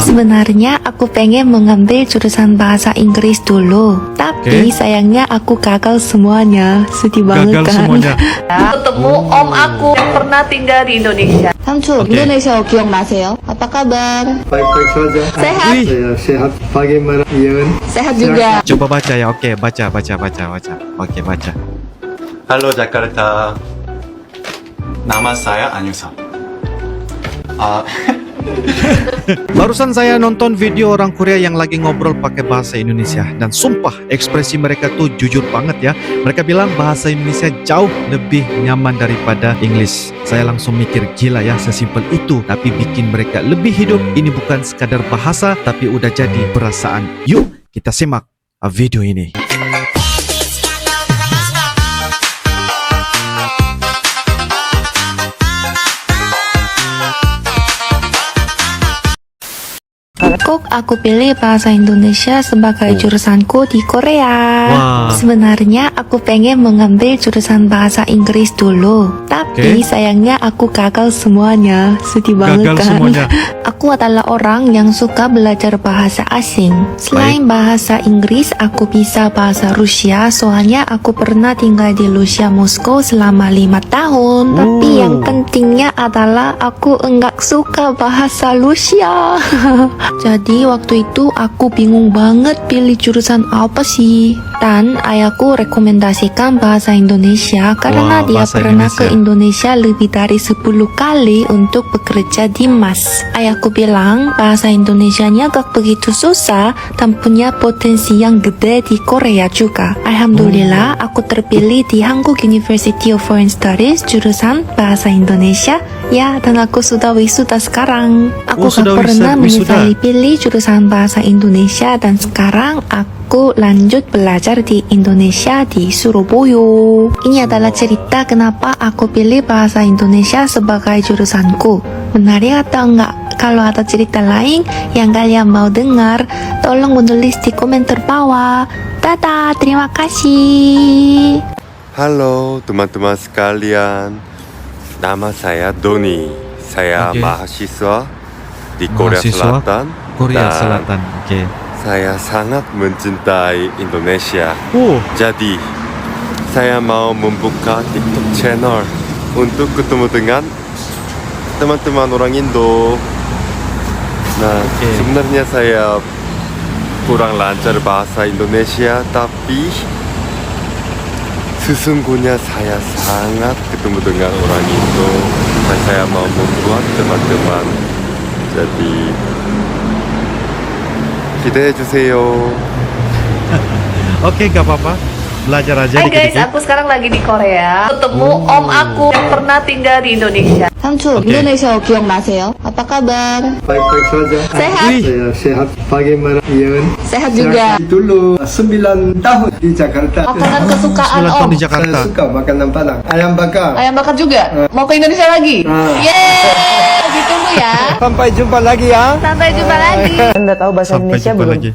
Sebenarnya aku pengen mengambil jurusan bahasa Inggris dulu, tapi sayangnya aku gagal semuanya. Sedih banget Gagal kan? semuanya. Ketemu om aku yang pernah tinggal di Indonesia. 삼촌, 오케이. 인도네시아 기억나세요? apa kabar? Baik-baik saja. Sehat? Wih. Saya sehat. Bagaimana Ian? Sehat juga. Coba baca ya. Oke, baca. Oke, baca. Halo Jakarta. Nama saya Anyusa. Barusan saya nonton video orang Korea yang lagi ngobrol pakai bahasa Indonesia, dan sumpah ekspresi mereka tuh jujur banget ya. Mereka bilang bahasa Indonesia jauh lebih nyaman daripada English. Saya langsung mikir, gila ya, sesimpel itu tapi bikin mereka lebih hidup. Ini bukan sekadar bahasa tapi udah jadi perasaan. Yuk kita simak video ini. Kok aku pilih bahasa Indonesia sebagai jurusanku di Korea? Wah. Sebenarnya aku pengen mengambil jurusan bahasa Inggris dulu, tapi sayangnya aku gagal semuanya. Sedih banget Gagal kan? semuanya. Aku adalah orang yang suka belajar bahasa asing. Selain bahasa Inggris, aku bisa bahasa Rusia. Soalnya aku pernah tinggal di Rusia, Moskow selama 5 tahun. Tapi yang pentingnya adalah aku enggak suka bahasa Rusia. Jadi waktu itu aku bingung banget pilih jurusan apa sih. Dan ayahku rekomendasikan bahasa Indonesia karena Wah, dia bahasa pernah Indonesia. ke Indonesia lebih dari 10 kali untuk bekerja di MAS. Ayahku bilang bahasa Indonesianya gak begitu susah dan punya potensi yang gede di Korea juga. Alhamdulillah aku terpilih di Hankuk University of Foreign Studies jurusan bahasa Indonesia. Ya, dan aku sudah wisuda sekarang. Aku Oh, sudah gak pernah wisuda. menyesali pilih jurusan bahasa Indonesia, dan sekarang aku lanjut belajar di Indonesia di Surabaya. Ini adalah cerita kenapa aku pilih bahasa Indonesia sebagai jurusanku. Menarik atau enggak? Kalau ada cerita lain yang kalian mau dengar, tolong menulis di komentar bawah. Dadah, terima kasih. Halo teman-teman sekalian, nama saya Doni. Saya Oke. mahasiswa di Korea Mahasiswa Selatan. Korea dan Selatan. Oke. Saya sangat mencintai Indonesia. Oh, Jadi, saya mau membuka TikTok channel untuk ketemu dengan teman-teman orang Indo. Nah, Oke. sebenarnya saya kurang lancar bahasa Indonesia, tapi sesungguhnya saya sangat ketemu dengan orang Indo dan saya mau membuat teman-teman. Jadi 기대해 주세요. oke, gak apa-apa. Belajar aja Hai guys, dikit-dikit. aku sekarang lagi di Korea. Ketemu om aku yang pernah tinggal di Indonesia. 삼촌, 오케이. 인도네시아 기억나세요? apa kabar? Baik-baik saja. Sehat? Wih. Saya sehat. Bagaimana Ian? Sehat juga. Dulu 9 tahun di Jakarta. Makanan kesukaan 9 tahun om. di Jakarta. Saya suka makanan Padang. Ayam bakar. Ayam bakar juga. Mau ke Indonesia lagi? Yeay, ditunggu ya. Sampai jumpa lagi ya. Sampai jumpa lagi. Anda tahu bahasa Sampai Indonesia jumpa belum? lagi.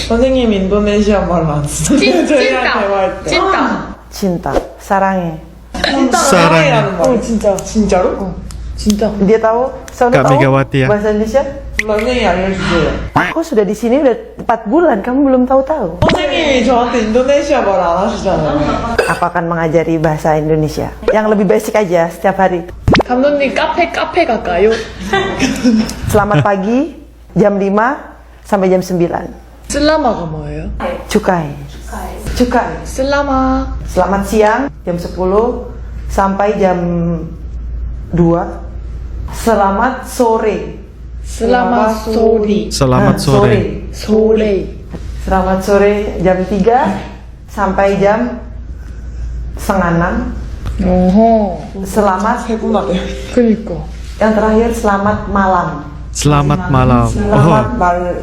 선생님 인도네시아 말로 안 쓰는 cinta, cinta. Cinta, sarange. Sarang. 어 진짜 진짜로? 진짜 Dia tahu, Sona Kak tahu Megawati ya. bahasa Indonesia? 선생님이 알려주세요. Kok sudah di sini udah 4 bulan, kamu belum tahu-tahu? 선생님이 저한테 인도네시아 말 안 하시잖아요. Aku akan mengajari bahasa Indonesia yang lebih basic aja setiap hari. 감독님 카페 갈까요? Selamat pagi, jam 5 sampai jam 9. 슬라마가 뭐예요? Cukai. Cukai. 슬라마. Selamat siang, jam 10 sampai jam 2. Selamat sore. 슬라마 소리. Selamat sore. 소레. Selamat sore jam 3 sampai jam setengah 6. 오호. Selamat, 세분화돼요. 그니까. yang terakhir selamat malam. Selamat malam. Selamat Oh,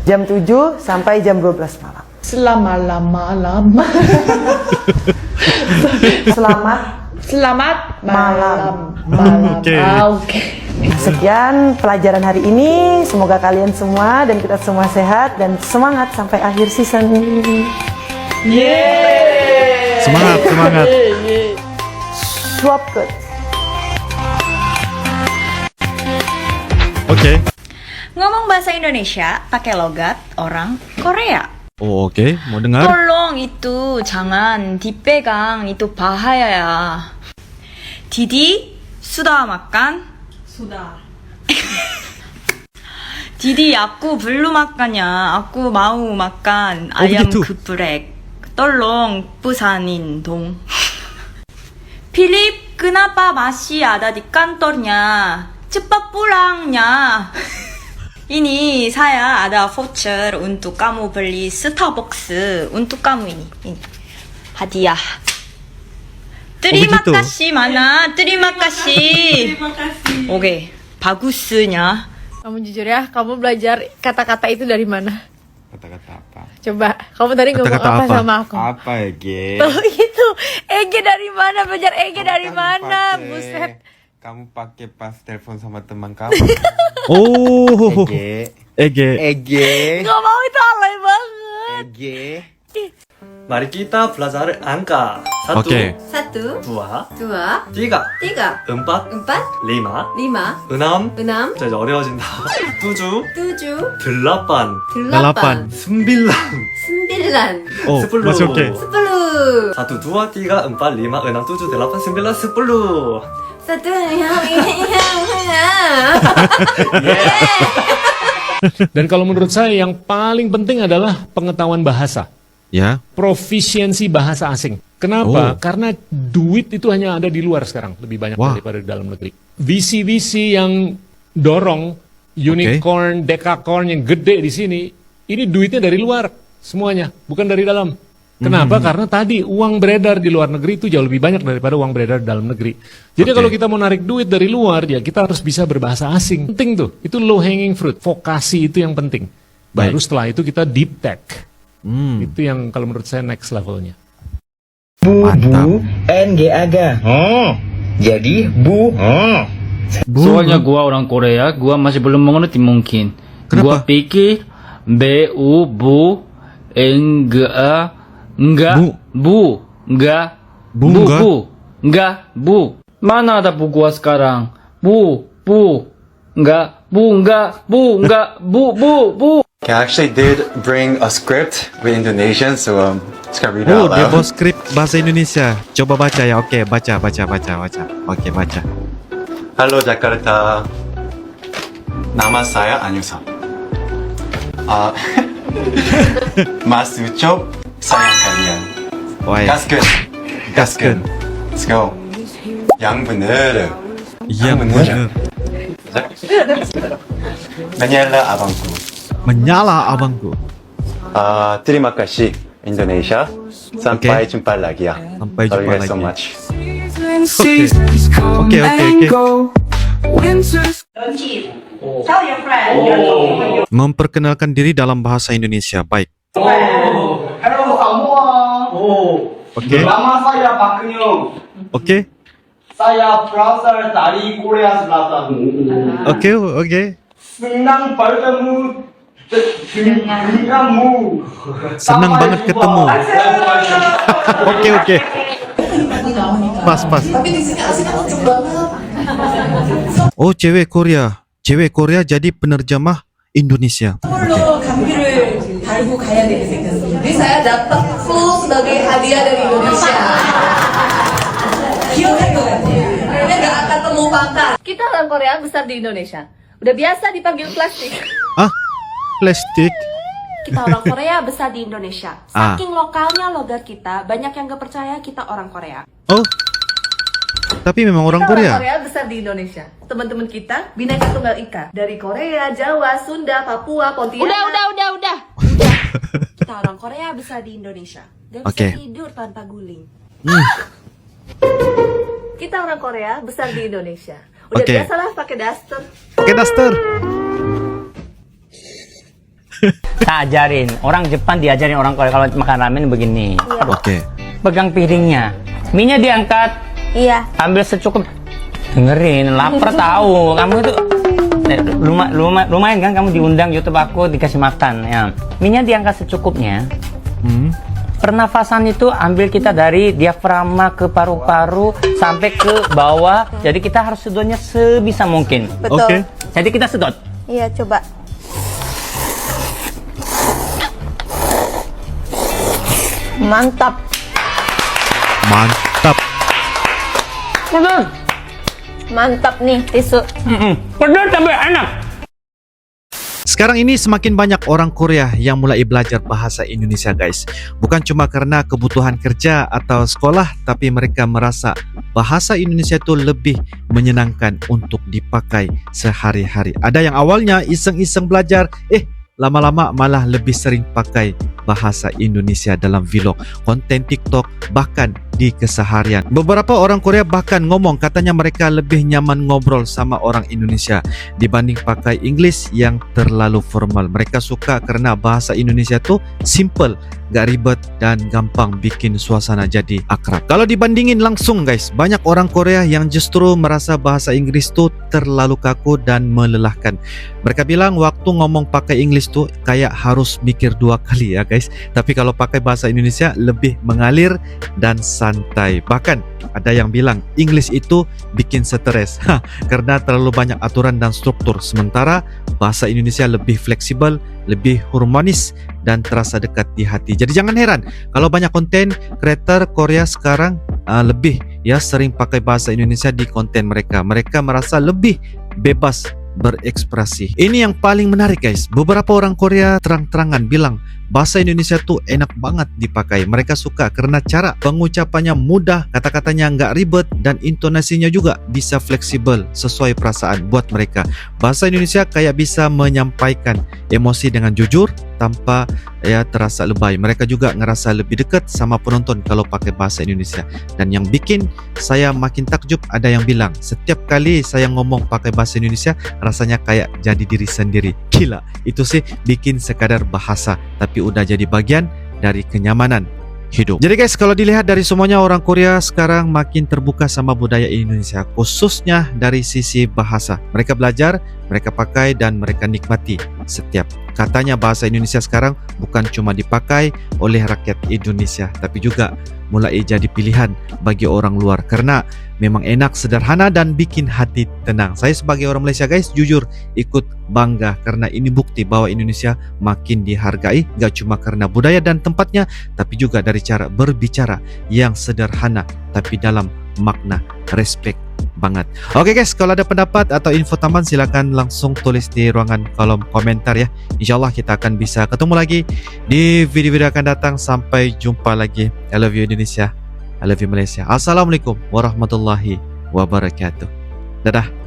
jam 7 sampai jam 12 malam. 슬라말라말람. Selamat 슬라맛 Malam. 마람. 오케이. 아 오케이. sekian pelajaran hari ini. Semoga kalian semua dan kita semua sehat dan semangat sampai akhir season. 예. semangat, semangat. Swap good. Oke. Ngomong bahasa Indonesia pakai logat orang Korea. Oh, oke. Mau dengar? Tolong itu jangan dipegang, itu bahaya. Didi sudah makan? Sudah. Didi aku belum makannya. Aku mau makan ayam begitu? geprek. Tolong pesanin dong. Philip, kenapa masih ada di kantornya? Cepat pulangnya. Ini saya ada voucher untuk kamu beli Starbucks untuk kamu ini hadiah. Terima begitu? kasih mana, terima kasih. Oke, bagusnya. Kamu jujur ya, kamu belajar kata-kata itu dari mana? Kata-kata apa? Coba, kamu tadi ngomong Kata-kata apa apa? sama aku? Apa Ege? Tuh itu, Ege dari mana? Belajar Ege dari Kamu mana? pakai- Buset. Kamu pakai pas telepon sama teman kamu. Oh, Ege. Ege. Ege. Gak mau, itu alay banget. Ege. Mari kita belajar angka. Satu, Oke. Satu, dua, dua, tiga, tiga, empat, empat, lima, lima, enam. enam, 자, 이제 어려워진다. tujuh, tujuh, delapan, delapan, sembilan, sembilan, Oh, sepuluh. masih oke. sepuluh. satu, dua, tiga, empat, lima, enam, tujuh, delapan, sembilan, sepuluh. Satu yang Dan kalau menurut saya yang paling penting adalah pengetahuan bahasa. Ya. Profisiensi bahasa asing. Kenapa? Oh. Karena duit itu hanya ada di luar sekarang, lebih banyak Wah. daripada di dalam negeri. VC-VC yang dorong unicorn, decacorn yang gede di sini, ini duitnya dari luar semuanya, bukan dari dalam. Kenapa? Karena tadi uang beredar di luar negeri itu jauh lebih banyak daripada uang beredar di dalam negeri. Jadi Oke. kalau kita mau narik duit dari luar, ya kita harus bisa berbahasa asing. Penting tuh, itu low hanging fruit. Vokasi itu yang penting. Baru Baik. setelah itu kita deep tech. Hmm. Itu yang kalau menurut saya next levelnya. Mantap. NG-AGA. Oh, jadi Bu. Oh. Soalnya gua orang Korea, gua masih belum mengerti mungkin. Gua pikir BU Bu enggak Bu. Mana ada Bu gua sekarang? Bu. Okay, I actually did bring a script with Indonesian, so just gonna read it Oh, out dia loud. bawa skrip bahasa Indonesia. Coba baca ya. Oke, baca. Oke, baca. Halo Jakarta, nama saya Anyusa. Mas Ucok, sayang kalian. Wah, Gasken. Let's go. Yang bener. Yang bener. Menyala abangku. Menyala abangku. Terima kasih Indonesia. Sampai jumpa lagi ya. Sampai Love you jumpa guys so lagi. much. Oke. Tell your friend. Memperkenalkan diri dalam bahasa Indonesia. Baik. Halo semua. Oke. Nama saya Pak Kenyong. Oke. Saya berasal dari Korea Selatan. Oke. Senang bertemu denganmu. Senang banget ketemu. Oke. Pas. Oh, cewek Korea jadi penerjemah Indonesia. 감기를 달고 가야 되게 생겼어요. Jadi saya dapat flu sebagai hadiah dari Indonesia. Gila banget. Kayaknya nggak akan temu pakar. Kita orang Korea besar di Indonesia. Udah biasa dipanggil plastik. Ah, plastik. Kita orang Korea besar di Indonesia. Ah. Saking lokalnya logat kita, banyak yang gak percaya kita orang Korea. Oh, tapi memang orang Kita Korea. orang Korea besar di Indonesia. Teman-teman kita Bhinneka Tunggal Ika. Dari Korea, Jawa, Sunda, Papua, Pontianak. Udah. Kita orang Korea besar di Indonesia. Gak bisa Oke. tidur tanpa guling. Kita orang Korea besar di Indonesia. Udah Oke. biasalah pakai daster. Pakai daster. Tak ajarin. Orang Jepang diajarin orang Korea kalau makan ramen begini. Oke. Pegang piringnya. Minyak diangkat. Iya. Ambil secukup. Dengerin, lapar tahu. Kamu itu lumayan kan kamu diundang YouTube aku dikasih makan ya. Minyak diangkat secukupnya. Pernafasan itu ambil kita dari diafragma ke paru-paru sampai ke bawah. Jadi kita harus sedotnya sebisa mungkin. Betul. Oke. Jadi kita sedot. Iya, coba. Mantap. Mantap. Mantap nih tisu. Pedas tapi enak. Sekarang ini semakin banyak orang Korea yang mulai belajar bahasa Indonesia guys. Bukan cuma karena kebutuhan kerja atau sekolah, tapi mereka merasa bahasa Indonesia itu lebih menyenangkan untuk dipakai sehari-hari. Ada yang awalnya iseng-iseng belajar, lama-lama malah lebih sering pakai bahasa Indonesia dalam vlog, konten TikTok, bahkan di keseharian. Beberapa orang Korea bahkan ngomong katanya mereka lebih nyaman ngobrol sama orang Indonesia dibanding pakai English yang terlalu formal. Mereka suka karena bahasa Indonesia tuh simple, gak ribet dan gampang bikin suasana jadi akrab. Kalau dibandingin langsung guys, banyak orang Korea yang justru merasa bahasa Inggris tuh terlalu kaku dan melelahkan. Mereka bilang waktu ngomong pakai English tuh kayak harus mikir 2 kali ya guys. Tapi kalau pakai bahasa Indonesia lebih mengalir dan santai. Bahkan ada yang bilang English itu bikin stres karena terlalu banyak aturan dan struktur. Sementara bahasa Indonesia lebih fleksibel, lebih harmonis dan terasa dekat di hati. Jadi jangan heran kalau banyak konten kreator Korea sekarang lebih sering pakai bahasa Indonesia di konten mereka. Mereka merasa lebih bebas berekspresi. Ini yang paling menarik guys. Beberapa orang Korea terang-terangan bilang bahasa Indonesia tuh enak banget dipakai. Mereka suka karena cara pengucapannya mudah, kata-katanya nggak ribet, dan intonasinya juga bisa fleksibel sesuai perasaan buat mereka. Bahasa Indonesia kayak bisa menyampaikan emosi dengan jujur tanpa terasa lebay. Mereka juga ngerasa lebih dekat sama penonton kalau pakai bahasa Indonesia. Dan yang bikin saya makin takjub, ada yang bilang setiap kali saya ngomong pakai bahasa Indonesia rasanya kayak jadi diri sendiri. Gila, itu sih bikin sekadar bahasa, tapi udah jadi bagian dari kenyamanan hidup. Jadi guys, kalau dilihat dari semuanya, orang Korea sekarang makin terbuka sama budaya Indonesia, khususnya dari sisi bahasa. Mereka belajar, mereka pakai, dan mereka nikmati setiap katanya. Bahasa Indonesia sekarang bukan cuma dipakai oleh rakyat Indonesia, tapi juga mulai jadi pilihan bagi orang luar karena memang enak, sederhana, dan bikin hati tenang. Saya sebagai orang Malaysia guys, jujur ikut bangga karena ini bukti bahwa Indonesia makin dihargai, gak cuma karena budaya dan tempatnya, tapi juga dari cara berbicara yang sederhana tapi dalam makna respect banget. Oke guys, kalau ada pendapat atau info tambahan silakan langsung tulis di ruangan kolom komentar ya. InsyaAllah kita akan bisa ketemu lagi di video-video akan datang. Sampai jumpa lagi. I love you Indonesia, I love you Malaysia. Assalamualaikum warahmatullahi wabarakatuh. Dadah.